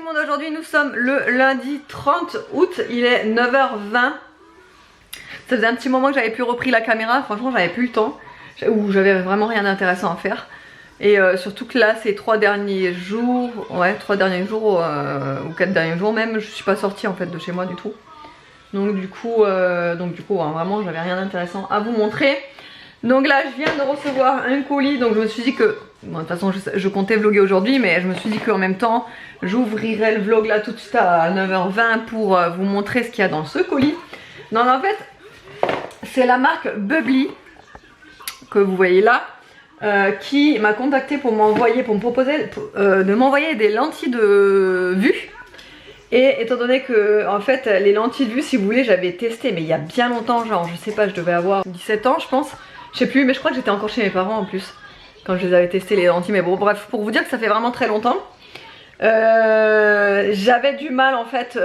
le monde, aujourd'hui nous sommes le lundi 30 août, il est 9h20. Ça faisait un petit moment que j'avais plus repris la caméra, franchement j'avais plus le temps, ou j'avais vraiment rien d'intéressant à faire. Et surtout que là ces 3 derniers jours, ouais 3 derniers jours ou 4 derniers jours même, je suis pas sortie en fait de chez moi du tout. Donc du coup vraiment j'avais rien d'intéressant à vous montrer. Donc là je viens de recevoir un colis, donc je me suis dit que, bon, de toute façon je comptais vlogger aujourd'hui, mais je me suis dit qu'en même temps j'ouvrirai le vlog là tout de suite à 9h20 pour vous montrer ce qu'il y a dans ce colis. Donc en fait c'est la marque Bubbly que vous voyez là, qui m'a contacté pour m'envoyer, pour me proposer de m'envoyer des lentilles de vue. Et étant donné que en fait les lentilles de vue, si vous voulez, j'avais testé mais il y a bien longtemps, genre je sais pas, je devais avoir 17 ans je pense, je sais plus, mais je crois que j'étais encore chez mes parents en plus quand je les avais testé les lentilles, mais bon bref, pour vous dire que ça fait vraiment très longtemps. J'avais du mal en fait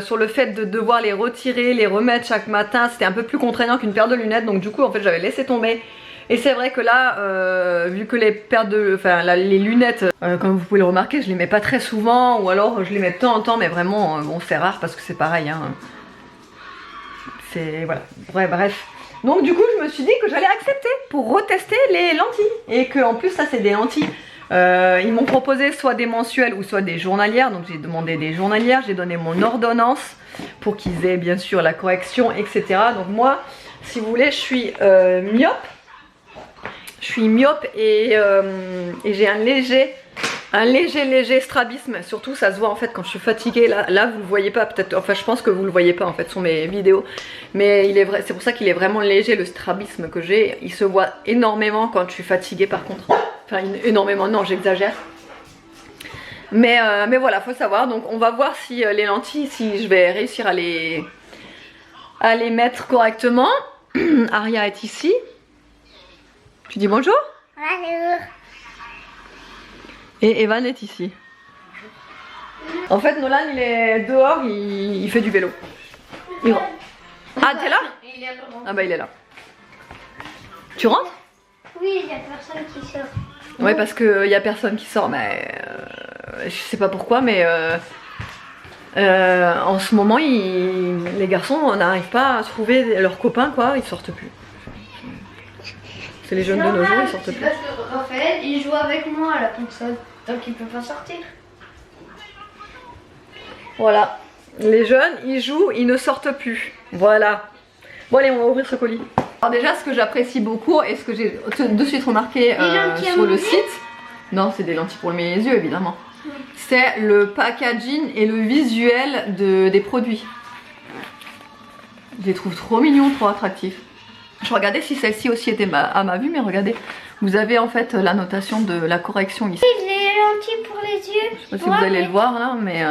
sur le fait de devoir les retirer, les remettre chaque matin, c'était un peu plus contraignant qu'une paire de lunettes, donc du coup en fait j'avais laissé tomber. Et c'est vrai que là, vu que les paires de, les lunettes, comme vous pouvez le remarquer, je les mets pas très souvent, ou alors je les mets de temps en temps, mais vraiment, bon c'est rare parce que c'est pareil, hein. C'est, voilà, ouais, bref. Donc du coup je me suis dit que j'allais accepter pour retester les lentilles, et que en plus ça c'est des lentilles, ils m'ont proposé soit des mensuelles ou soit des journalières, donc j'ai demandé des journalières, j'ai donné mon ordonnance pour qu'ils aient bien sûr la correction, etc. Donc moi, si vous voulez, je suis myope. Je suis myope et j'ai un léger strabisme. Surtout ça se voit en fait quand je suis fatiguée. Là vous le voyez pas peut-être, enfin je pense que vous le voyez pas en fait sur mes vidéos. Mais il est vrai, c'est pour ça qu'il est vraiment léger le strabisme que j'ai. Il se voit énormément quand je suis fatiguée par contre. Enfin énormément, non j'exagère. Mais voilà, faut savoir. Donc on va voir si les lentilles, si je vais réussir à les mettre correctement. Aria est ici. Tu dis bonjour? Bonjour. Et Evan est ici. En fait, Nolan il est dehors, il fait du vélo. Ah, t'es là? Ah bah il est là. Tu rentres? Oui, il y a personne qui sort. Ouais, parce qu'il y a personne qui sort, mais je sais pas pourquoi, mais en ce moment, les garçons n'arrivent pas à trouver leurs copains, quoi, ils sortent plus. C'est les jeunes de nos jours, ils sortent plus. Parce que Raphaël, il joue avec moi à la console, donc il peut pas sortir. Voilà, les jeunes, ils jouent, ils ne sortent plus. Voilà. Bon allez, on va ouvrir ce colis. Alors déjà, ce que j'apprécie beaucoup et ce que j'ai de suite remarqué sur le site, non, c'est des lentilles pour mes yeux évidemment, c'est le packaging et le visuel des produits. Je les trouve trop mignons, trop attractifs. Je regardais si celle-ci aussi était à ma vue, mais regardez, vous avez en fait la notation de la correction ici. Les lentilles pour les yeux. Je sais pas si vous allez le voir là, mais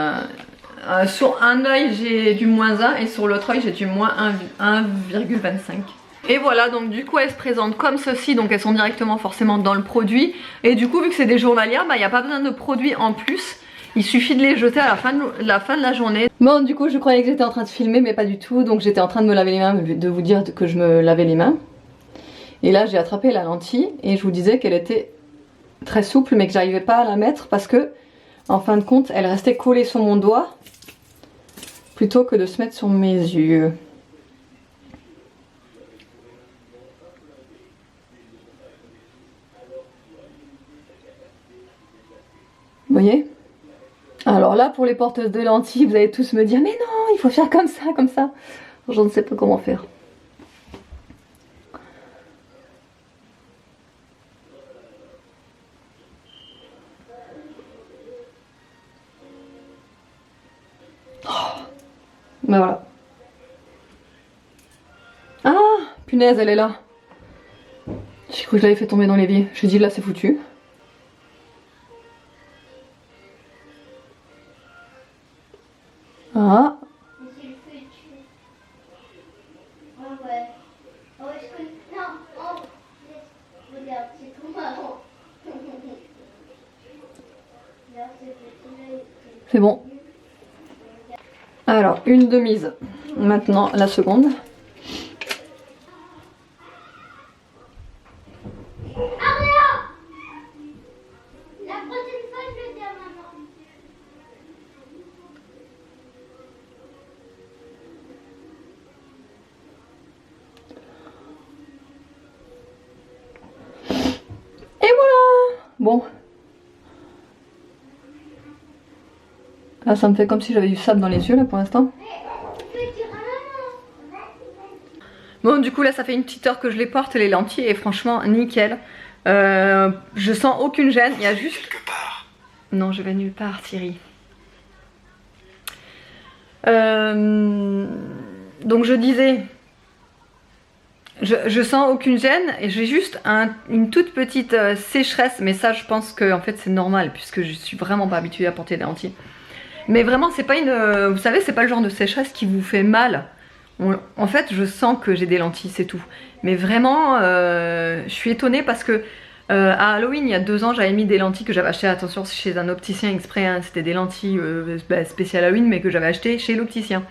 sur un œil j'ai du -1 et sur l'autre œil j'ai du -1,25. Et voilà, donc du coup elles se présentent comme ceci, donc elles sont directement forcément dans le produit. Et du coup vu que c'est des journalières, il n'y a pas besoin de produits en plus. Il suffit de les jeter à la fin de la journée. Bon, du coup je croyais que j'étais en train de filmer, mais pas du tout. Donc j'étais en train de me laver les mains, de vous dire que je me lavais les mains. Et là j'ai attrapé la lentille et je vous disais qu'elle était très souple, mais que j'arrivais pas à la mettre parce que en fin de compte elle restait collée sur mon doigt plutôt que de se mettre sur mes yeux. Vous voyez? Alors là, pour les porteuses de lentilles, vous allez tous me dire mais non, il faut faire comme ça, comme ça. Je ne sais pas comment faire. Oh. Ben voilà. Ah, punaise, elle est là. J'ai cru que je l'avais fait tomber dans l'évier. Je dis là, c'est foutu. Ah. C'est bon. Alors, une de mise. Maintenant, la seconde. Bon. Là, ça me fait comme si j'avais du sable dans les yeux, là, pour l'instant. Bon, du coup, là, ça fait une petite heure que je les porte, les lentilles, et franchement, nickel. Je sens aucune gêne, il y a juste... Non, je vais nulle part, Thierry. Donc, je disais... Je sens aucune gêne et j'ai juste une toute petite sécheresse, mais ça je pense que en fait c'est normal puisque je suis vraiment pas habituée à porter des lentilles. Mais vraiment c'est pas une, vous savez c'est pas le genre de sécheresse qui vous fait mal. En fait je sens que j'ai des lentilles, c'est tout. Mais vraiment je suis étonnée parce que à Halloween il y a 2 ans j'avais mis des lentilles que j'avais achetées, attention chez un opticien exprès, hein, c'était des lentilles spéciales Halloween mais que j'avais achetées chez l'opticien.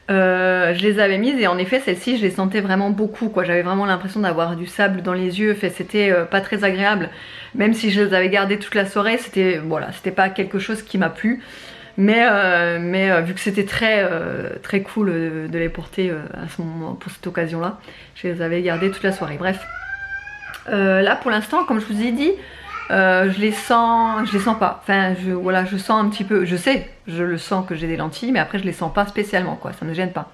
Je les avais mises et en effet celles-ci je les sentais vraiment beaucoup quoi, j'avais vraiment l'impression d'avoir du sable dans les yeux, c'était pas très agréable, même si je les avais gardées toute la soirée, c'était voilà, c'était pas quelque chose qui m'a plu, mais vu que c'était très cool de les porter à ce moment, pour cette occasion là, je les avais gardées toute la soirée. Bref, là pour l'instant comme je vous ai dit, je les sens pas, enfin voilà, je sens un petit peu, je le sens que j'ai des lentilles, mais après je les sens pas spécialement quoi, ça me gêne pas.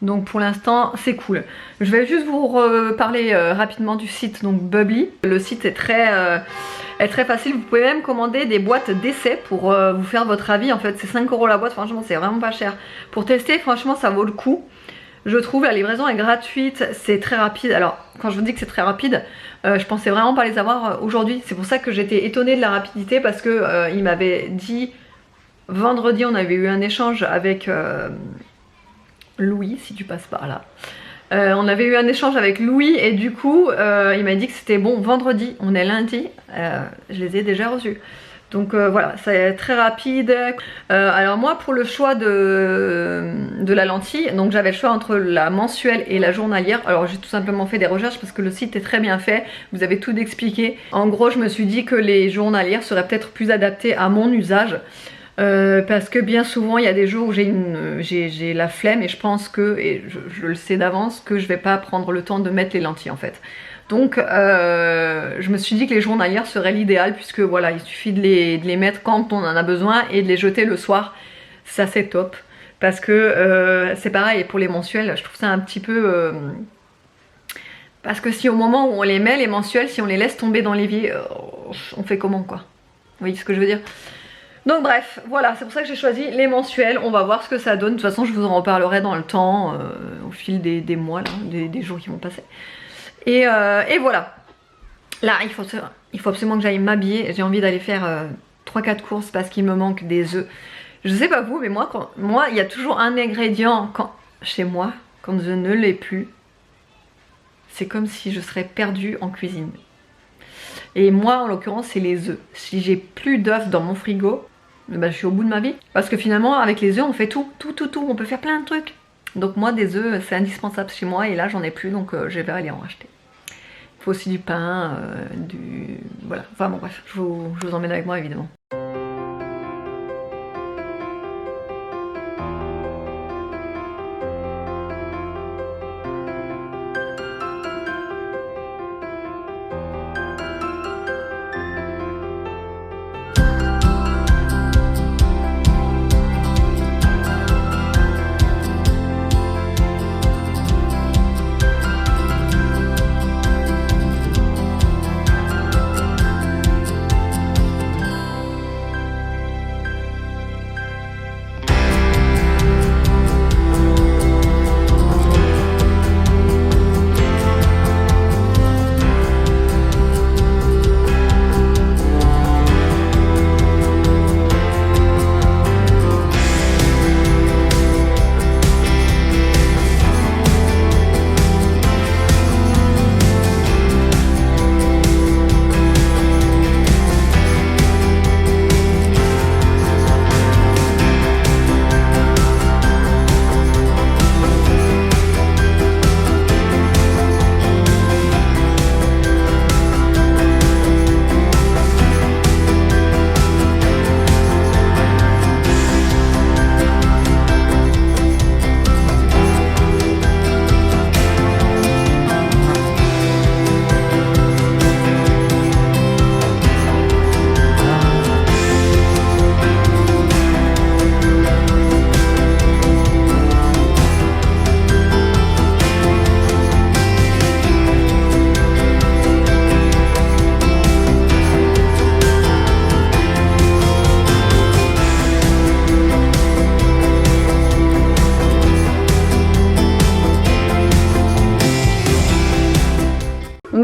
Donc pour l'instant c'est cool. Je vais juste vous reparler rapidement du site, donc Bubbly. Le site est très facile, vous pouvez même commander des boîtes d'essai pour vous faire votre avis. En fait c'est 5 € la boîte, franchement c'est vraiment pas cher. Pour tester franchement ça vaut le coup. Je trouve la livraison est gratuite, c'est très rapide. Alors quand je vous dis que c'est très rapide, je pensais vraiment pas les avoir aujourd'hui. C'est pour ça que j'étais étonnée de la rapidité parce que il m'avait dit vendredi, on avait eu un échange avec Louis, si tu passes par là. On avait eu un échange avec Louis et du coup il m'a dit que c'était bon vendredi, on est lundi, je les ai déjà reçus. Donc voilà, c'est très rapide. Alors moi pour le choix de la lentille, donc j'avais le choix entre la mensuelle et la journalière. Alors j'ai tout simplement fait des recherches parce que le site est très bien fait, vous avez tout expliqué. En gros je me suis dit que les journalières seraient peut-être plus adaptées à mon usage. Parce que bien souvent il y a des jours où j'ai la flemme et je pense que, et je le sais d'avance, que je vais pas prendre le temps de mettre les lentilles en fait. Donc je me suis dit que les journalières seraient l'idéal puisque voilà, il suffit de les mettre quand on en a besoin et de les jeter le soir. Ça c'est top. Parce que c'est pareil pour les mensuels, je trouve ça un petit peu... parce que si au moment où on les met, les mensuels, si on les laisse tomber dans l'évier, on fait comment quoi? Vous voyez ce que je veux dire? Donc bref, voilà, c'est pour ça que j'ai choisi les mensuels, on va voir ce que ça donne. De toute façon je vous en reparlerai dans le temps, au fil des mois, là, des jours qui vont passer. Et voilà. Là, il faut absolument que j'aille m'habiller. J'ai envie d'aller faire 3-4 courses parce qu'il me manque des œufs. Je sais pas vous, mais moi, il y a toujours un ingrédient chez moi, quand je ne l'ai plus. C'est comme si je serais perdue en cuisine. Et moi, en l'occurrence, c'est les œufs. Si j'ai plus d'œufs dans mon frigo, ben, je suis au bout de ma vie. Parce que finalement, avec les œufs, on fait tout. On peut faire plein de trucs. Donc moi, des œufs, c'est indispensable chez moi. Et là, j'en ai plus, donc je vais aller en racheter. Il faut aussi du pain, voilà. Enfin bon, bref, je vous emmène avec moi, évidemment.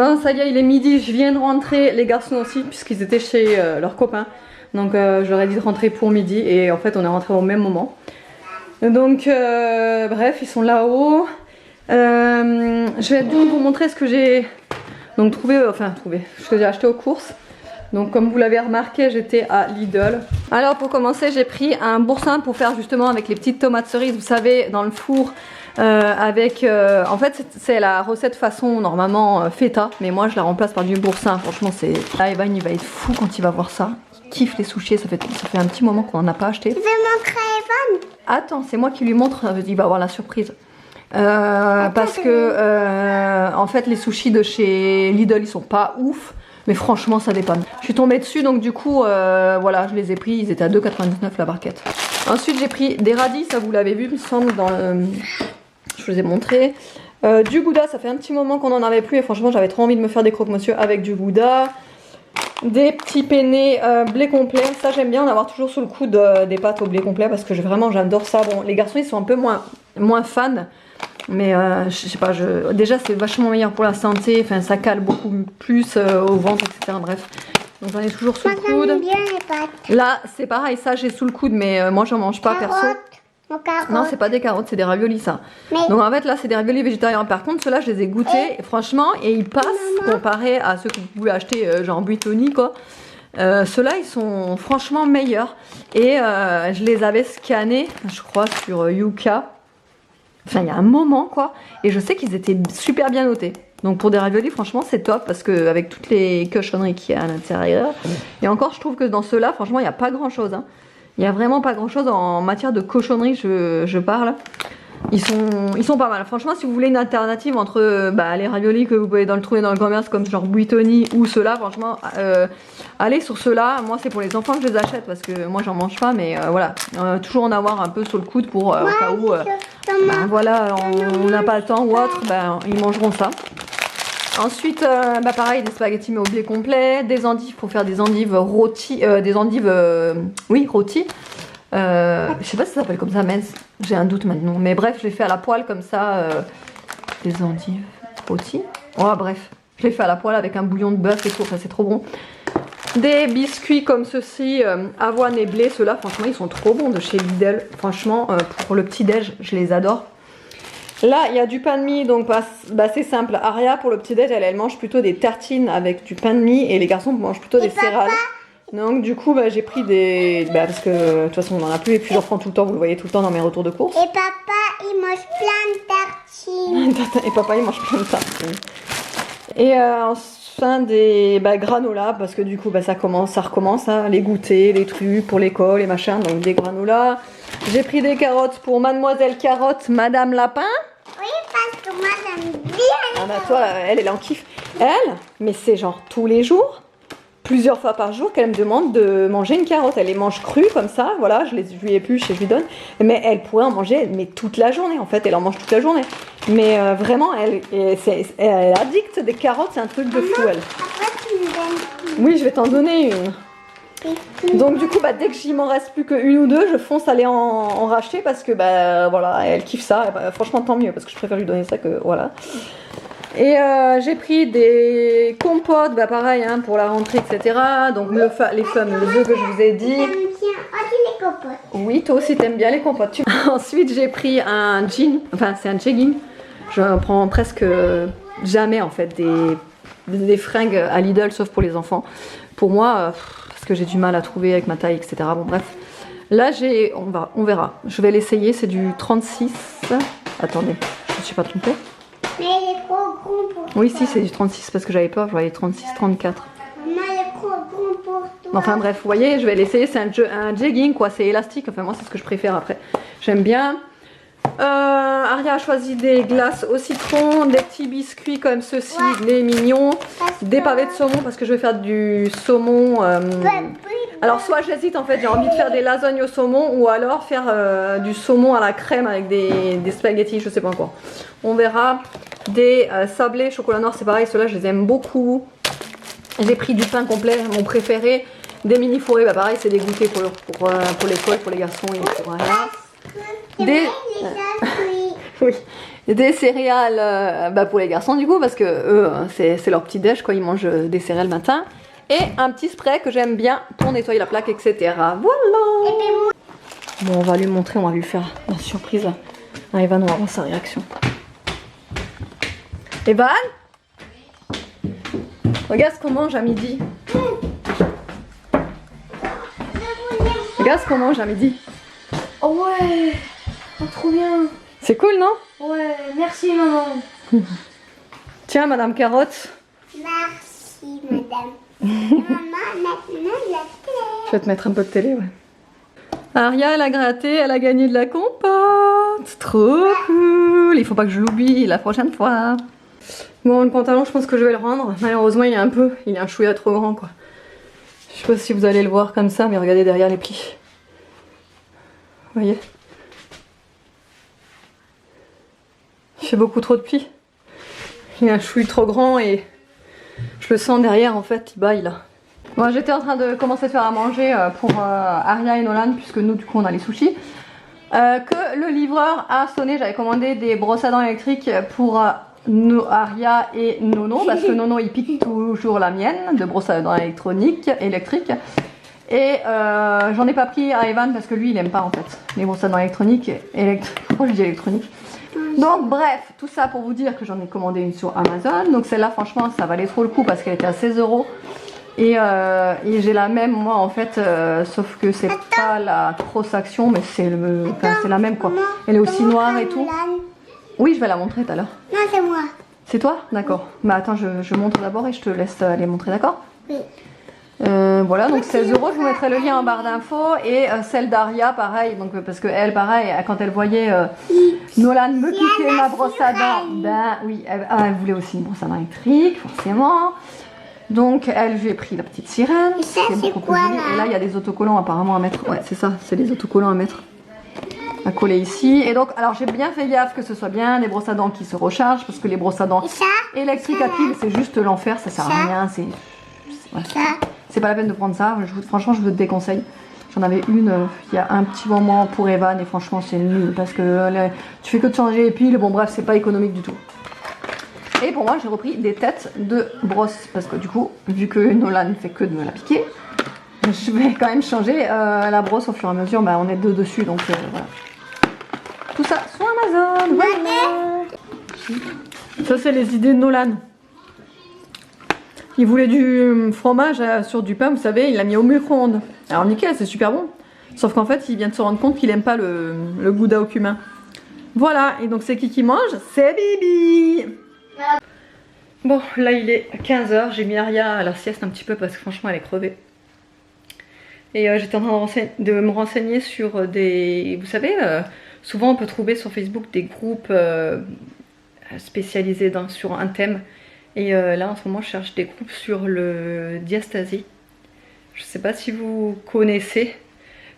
ben ça y est, il est midi, je viens de rentrer, les garçons aussi, puisqu'ils étaient chez leurs copains. Donc je leur ai dit de rentrer pour midi et en fait on est rentré au même moment. Donc bref, ils sont là-haut. Je vais donc vous montrer ce que j'ai donc trouvé, ce que j'ai acheté aux courses. Donc comme vous l'avez remarqué, j'étais à Lidl. Alors pour commencer, j'ai pris un boursin pour faire justement avec les petites tomates cerises, vous savez, dans le four. En fait c'est la recette façon normalement feta, mais moi je la remplace par du boursin. Franchement c'est... Là Evan il va être fou quand il va voir ça. Il kiffe les sushis, ça fait un petit moment qu'on n'en a pas acheté. Je vais montrer à Evan. Attends, c'est moi qui lui montre, il va avoir la surprise. Parce que en fait les sushis de chez Lidl ils sont pas ouf. Mais franchement ça dépanne. Je suis tombée dessus donc du coup voilà, je les ai pris, ils étaient à 2,99 la barquette. Ensuite j'ai pris des radis, ça vous l'avez vu il me semble dans je vous ai montré. Du gouda, ça fait un petit moment qu'on en avait plus et franchement j'avais trop envie de me faire des croque-monsieur avec du gouda. Des petits penne blé complet, ça j'aime bien en avoir toujours sous le coude des pâtes au blé complet parce que vraiment j'adore ça. Bon les garçons ils sont un peu moins fans. Mais je sais pas, déjà c'est vachement meilleur pour la santé, enfin ça cale beaucoup plus au ventre, etc. Bref, donc j'en ai toujours sous le coude. J'aime bien les pâtes. Là c'est pareil, ça j'ai sous le coude, mais moi j'en mange pas perso. Non, c'est pas des carottes, c'est des raviolis ça. Mais... Donc en fait là c'est des raviolis végétariens. Par contre ceux-là je les ai goûtés, franchement, et ils passent comparé à ceux que vous pouvez acheter genre Buitoni quoi. Ceux-là ils sont franchement meilleurs. Et je les avais scannés, je crois, sur Yuka. Enfin il y a un moment quoi, et je sais qu'ils étaient super bien notés. Donc pour des raviolis franchement c'est top parce que avec toutes les cochonneries qu'il y a à l'intérieur. Et encore je trouve que dans ceux-là franchement il n'y a pas grand chose hein. Il n'y a vraiment pas grand chose en matière de cochonnerie, je parle. Ils sont pas mal. Franchement si vous voulez une alternative entre les raviolis que vous pouvez trouver dans le commerce comme genre Buitoni ou ceux-là, franchement allez sur ceux-là. Moi c'est pour les enfants que je les achète parce que moi j'en mange pas, mais voilà, toujours en avoir un peu sur le coude pour au cas où voilà, on n'a pas le temps ou autre, ils mangeront ça. Ensuite pareil, des spaghettis mais au blé complet, des endives pour faire des endives rôties, rôties. Je sais pas si ça s'appelle comme ça, mais j'ai un doute maintenant. Mais bref, je l'ai fait à la poêle comme ça. Des endives rôties. Oh, bref, je l'ai fait à la poêle avec un bouillon de bœuf et tout. Enfin, c'est trop bon. Des biscuits comme ceci, avoine et blé. Ceux-là, franchement, ils sont trop bons de chez Lidl. Franchement, pour le petit-déj, je les adore. Là, il y a du pain de mie, donc c'est simple. Aria, pour le petit-déj, elle mange plutôt des tartines avec du pain de mie. Et les garçons mangent plutôt des céréales. Donc du coup j'ai pris des... parce que de toute façon on n'en a plus et puis j'en prends tout le temps, vous le voyez tout le temps dans mes retours de course. Et papa il mange plein de tartines. Et papa il mange plein de tartines. Et enfin des granola parce que du coup ça recommence à les goûter, les trucs pour l'école et machin, donc des granola. J'ai pris des carottes pour Mademoiselle Carotte, Madame Lapin. Oui parce que moi j'aime bien. Ah toi elle en kiffe. Elle, mais c'est genre tous les jours. Plusieurs fois par jour qu'elle me demande de manger une carotte. Elle les mange crues comme ça, voilà, je lui épluche et je lui donne. Mais elle pourrait en manger toute la journée en fait, elle en mange toute la journée. Mais vraiment, elle est addicte des carottes, c'est un truc de fou elle. Après tu me donnes. Oui, je vais t'en donner une. Donc du coup, dès que j'y m'en reste plus qu'une ou deux, je fonce aller en racheter parce que voilà, elle kiffe ça. Franchement, tant mieux parce que je préfère lui donner ça que voilà. Et j'ai pris des compotes, pareil hein, pour la rentrée, etc. Donc les fameux œufs que je vous ai dit. J'aime bien aussi les compotes. Oui, toi aussi t'aimes bien les compotes. Ensuite j'ai pris un jean, enfin c'est un jegging. Je prends presque jamais en fait des fringues à Lidl sauf pour les enfants. Pour moi, parce que j'ai du mal à trouver avec ma taille, etc. Bon bref. Là on verra. Je vais l'essayer, c'est du 36. Attendez, je ne suis pas trompée. Mais il est trop gros pour toi. Oui, si, c'est du 36 parce que j'avais peur, je voyais 36, 34. Maman, il est trop gros pour toi. Enfin bref, vous voyez, je vais l'essayer, c'est un jegging quoi, c'est élastique, enfin moi c'est ce que je préfère après. J'aime bien. Aria a choisi des glaces au citron, des petits biscuits comme ceci, les mignons, des pavés de saumon parce que je vais faire du saumon. Alors soit j'hésite en fait, j'ai envie de faire des lasagnes au saumon ou alors faire du saumon à la crème avec des spaghettis, je sais pas encore. On verra. Des sablés chocolat noir, c'est pareil, ceux-là je les aime beaucoup. J'ai pris du pain complet, mon préféré. Des mini fourrés, pareil, c'est des goûters pour l'école, pour les garçons et pour rien. Oui, des céréales pour les garçons du coup, parce que eux, c'est leur petit déj, quoi, ils mangent des céréales le matin. Et un petit spray que j'aime bien pour nettoyer la plaque, etc. Voilà. Bon, on va lui montrer, on va lui faire la surprise. Ah, Evan, on va voir sa réaction. Evan, regarde ce qu'on mange à midi. Regarde ce qu'on mange à midi. Oh ouais, oh, trop bien. C'est cool, non? Ouais, merci maman. Tiens, Madame Carotte. Merci, madame. Maman, maintenant la télé. Je vais te mettre un peu de télé, ouais. Aria, elle a gratté, elle a gagné de la compote. Trop cool. Il faut pas que je l'oublie la prochaine fois. Bon, le pantalon, je pense que je vais le rendre. Malheureusement, il est un chouïa trop grand, quoi. Je sais pas si vous allez le voir comme ça, mais regardez derrière les plis. Vous voyez? Il fait beaucoup trop de plis. Il a un chouïa trop grand et je le sens derrière, en fait, il baille là. Bon, j'étais en train de commencer à faire à manger pour Aria et Nolan, puisque nous, du coup, on a les sushis. Que le livreur a sonné, j'avais commandé des brosses à dents électriques pour Aria et Nono, parce que Nono, il pique toujours la mienne, de brosse à dents électrique. Et j'en ai pas pris à Evan, parce que lui, il aime pas, en fait, les brosses à dents électroniques. Pourquoi je dis électronique? Donc bref, tout ça pour vous dire que j'en ai commandé une sur Amazon. Donc celle-là, franchement, ça valait trop le coup parce qu'elle était à 16 €. Et j'ai la même, moi, en fait, sauf que c'est pas la grosse action, mais c'est la même, quoi. Elle est aussi noire et tout. Oui, je vais la montrer tout à l'heure. Non, c'est moi. C'est toi? D'accord. Bah attends, je montre d'abord et je te laisse les montrer, d'accord? Oui. Voilà, donc 16 €, je vous mettrai le lien en barre d'infos. Et celle d'Aria, pareil, donc, parce que elle, pareil, quand elle voyait Nolan me piquer ma brosse à dents, ben oui, elle voulait aussi une brosse à dents électrique, forcément. Donc elle, je lui ai pris la petite sirène. Et ça, qui est c'est beaucoup quoi, plus jolie. là? Et là, il y a des autocollants apparemment à mettre. Ouais, c'est ça, c'est des autocollants à mettre. À coller ici. Et donc, alors j'ai bien fait gaffe que ce soit bien des brosses à dents qui se rechargent, parce que les brosses à dents Et ça? électriques à pile, c'est juste l'enfer, ça sert à Ça? rien. Ça? C'est pas la peine de prendre ça. Franchement, je vous le déconseille. J'en avais une il y a un petit moment pour Evan et franchement, c'est nul parce que tu fais que de changer les piles. Bon, bref, c'est pas économique du tout. Et pour moi, j'ai repris des têtes de brosse parce que du coup, vu que Nolan ne fait que de me la piquer, je vais quand même changer la brosse au fur et à mesure. Bah, on est deux dessus, donc voilà. Tout ça sur Amazon. Voilà. Ça, c'est les idées de Nolan. Il voulait du fromage sur du pain, vous savez, il l'a mis au micro-ondes. Alors nickel, c'est super bon. Sauf qu'en fait, il vient de se rendre compte qu'il aime pas le gouda au cumin. Voilà, et donc c'est qui mange? C'est Bibi. Bon, là il est 15 h, j'ai mis Aria à la sieste un petit peu parce que franchement elle est crevée. Et j'étais en train de me renseigner sur des... Vous savez, souvent on peut trouver sur Facebook des groupes spécialisés sur un thème. Et là en ce moment je cherche des groupes sur le diastasie. Je sais pas si vous connaissez.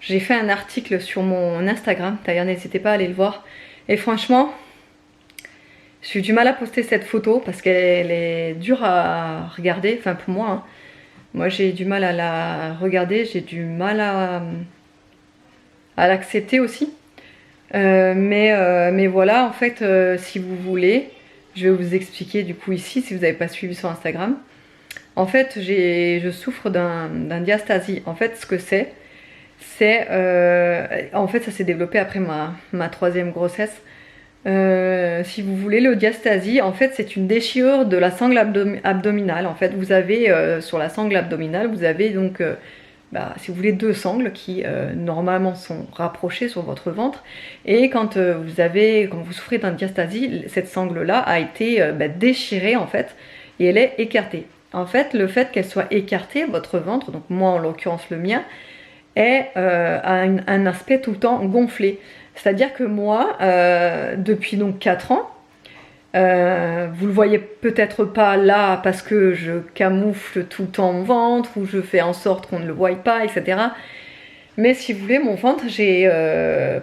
J'ai fait un article sur mon Instagram, d'ailleurs n'hésitez pas à aller le voir. Et franchement, j'ai eu du mal à poster cette photo parce qu'elle est dure à regarder, enfin pour moi. Hein. Moi j'ai du mal à la regarder, j'ai du mal à l'accepter aussi. Mais voilà, en fait, si vous voulez, je vais vous expliquer du coup ici, si vous n'avez pas suivi sur Instagram. En fait, je souffre d'un diastasie. En fait, ce que c'est en fait, ça s'est développé après ma troisième grossesse. Si vous voulez, le diastasie, en fait, c'est une déchirure de la sangle abdominale. En fait, vous avez sur la sangle abdominale, vous avez donc, si vous voulez, deux sangles qui normalement sont rapprochées sur votre ventre. Et quand vous souffrez d'un diastasie, cette sangle-là a été déchirée en fait, et elle est écartée. En fait, le fait qu'elle soit écartée, votre ventre, donc moi en l'occurrence le mien, a un aspect tout le temps gonflé. C'est-à-dire que moi, depuis donc 4 ans, vous le voyez peut-être pas là parce que je camoufle tout le temps mon ventre ou je fais en sorte qu'on ne le voie pas, etc. Mais si vous voulez, mon ventre, j'ai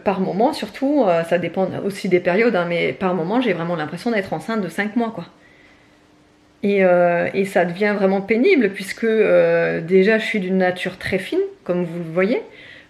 par moment, surtout, ça dépend aussi des périodes, hein, mais par moment, j'ai vraiment l'impression d'être enceinte de 5 mois, quoi. Et ça devient vraiment pénible puisque déjà je suis d'une nature très fine, comme vous le voyez.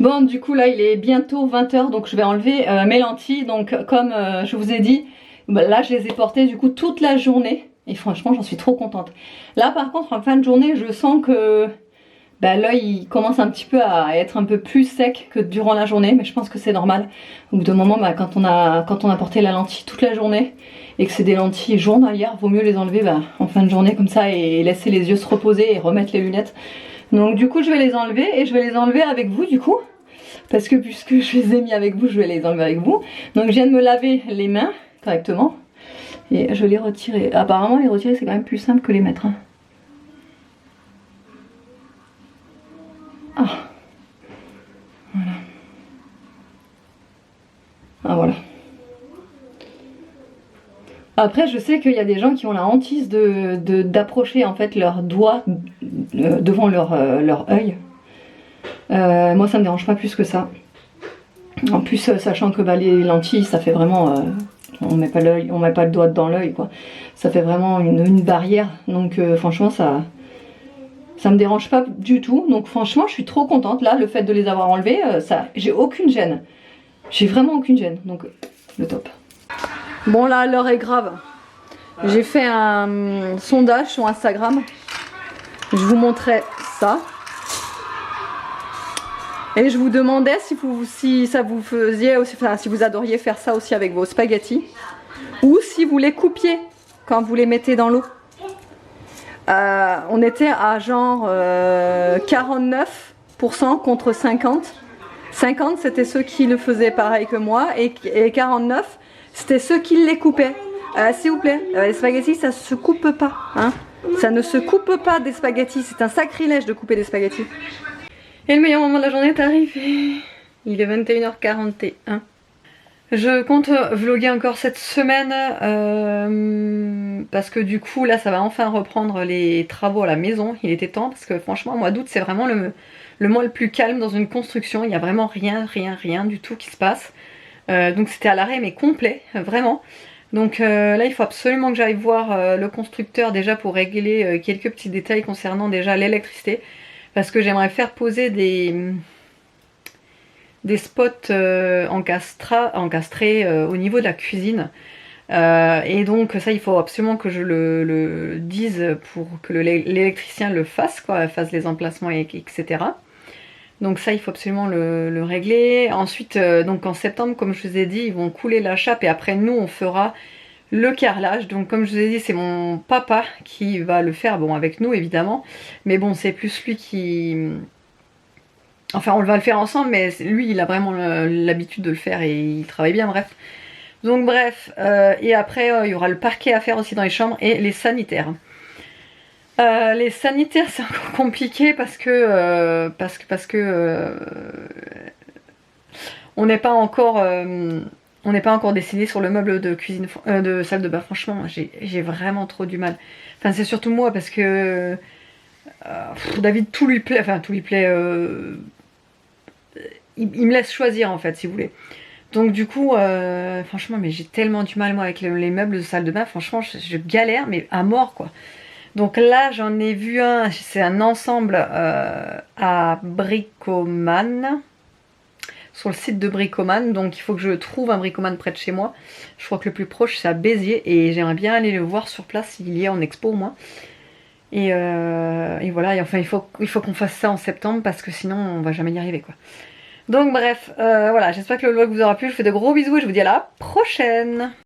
Bon, du coup là il est bientôt 20 h, donc je vais enlever mes lentilles. Donc comme je vous ai dit, bah, là je les ai portées du coup toute la journée et franchement j'en suis trop contente. Là par contre en fin de journée je sens que bah, l'œil il commence un petit peu à être un peu plus sec que durant la journée, mais je pense que c'est normal. Au bout d'un moment, bah, quand on a porté la lentille toute la journée et que c'est des lentilles journalières, vaut mieux les enlever bah, en fin de journée comme ça et laisser les yeux se reposer et remettre les lunettes. Donc du coup je vais les enlever et je vais les enlever avec vous du coup. Parce que puisque je les ai mis avec vous, je vais les enlever avec vous. Donc je viens de me laver les mains correctement et je vais les retirer. Apparemment les retirer c'est quand même plus simple que les mettre. Hein. Ah. Voilà. Ah voilà. Après je sais qu'il y a des gens qui ont la hantise d'approcher en fait leurs doigts devant leur œil. Moi ça me dérange pas plus que ça. En plus sachant que bah, les lentilles ça fait vraiment on met pas le doigt dans l'œil quoi. Ça fait vraiment une barrière. Donc franchement ça me dérange pas du tout. Donc franchement je suis trop contente. Là le fait de les avoir enlevés, j'ai aucune gêne. J'ai vraiment aucune gêne. Donc le top. Bon là l'heure est grave. J'ai fait un sondage sur Instagram. Je vous montrais ça. Et je vous demandais si ça vous faisait aussi, enfin, si vous adoriez faire ça aussi avec vos spaghettis. Ou si vous les coupiez quand vous les mettez dans l'eau. On était à genre 49% contre 50. 50 c'était ceux qui le faisaient pareil que moi et 49 c'était ceux qui les coupaient. S'il vous plaît, les spaghettis ça se coupe pas. Hein, ça ne se coupe pas des spaghettis, c'est un sacrilège de couper des spaghettis. Et le meilleur moment de la journée est arrivé. Il est 21h41. Je compte vlogger encore cette semaine parce que du coup là ça va enfin reprendre les travaux à la maison. Il était temps parce que franchement au mois d'août c'est vraiment le mois le plus calme dans une construction. Il n'y a vraiment rien du tout qui se passe. Donc c'était à l'arrêt mais complet, vraiment. Donc là il faut absolument que j'aille voir le constructeur déjà pour régler quelques petits détails concernant déjà l'électricité. Parce que j'aimerais faire poser des spots encastrés au niveau de la cuisine. Et donc ça il faut absolument que je le dise pour que l'électricien le fasse, quoi, fasse les emplacements etc. Donc ça il faut absolument le régler. Ensuite donc en septembre comme je vous ai dit ils vont couler la chape et après nous on fera le carrelage. Donc comme je vous ai dit c'est mon papa qui va le faire, bon avec nous évidemment, mais bon c'est plus lui qui... Enfin on va le faire ensemble mais lui il a vraiment l'habitude de le faire et il travaille bien, bref. Donc bref, et après il y aura le parquet à faire aussi dans les chambres et les sanitaires. Les sanitaires c'est encore compliqué parce que on n'est pas encore décidé sur le meuble de cuisine, de salle de bain. Franchement, j'ai vraiment trop du mal. Enfin, c'est surtout moi parce que David, tout lui plaît. Enfin, tout lui plaît. Il me laisse choisir en fait, si vous voulez. Donc du coup, franchement, mais j'ai tellement du mal moi avec les meubles de salle de bain. Franchement, je galère, mais à mort quoi. Donc là, j'en ai vu un. C'est un ensemble à Bricoman. Sur le site de Bricoman, donc il faut que je trouve un Bricoman près de chez moi. Je crois que le plus proche c'est à Béziers et j'aimerais bien aller le voir sur place s'il y est en expo au moins. Et voilà, et enfin il faut qu'on fasse ça en septembre parce que sinon on va jamais y arriver quoi. Donc bref, voilà, j'espère que le vlog vous aura plu, je vous fais de gros bisous et je vous dis à la prochaine.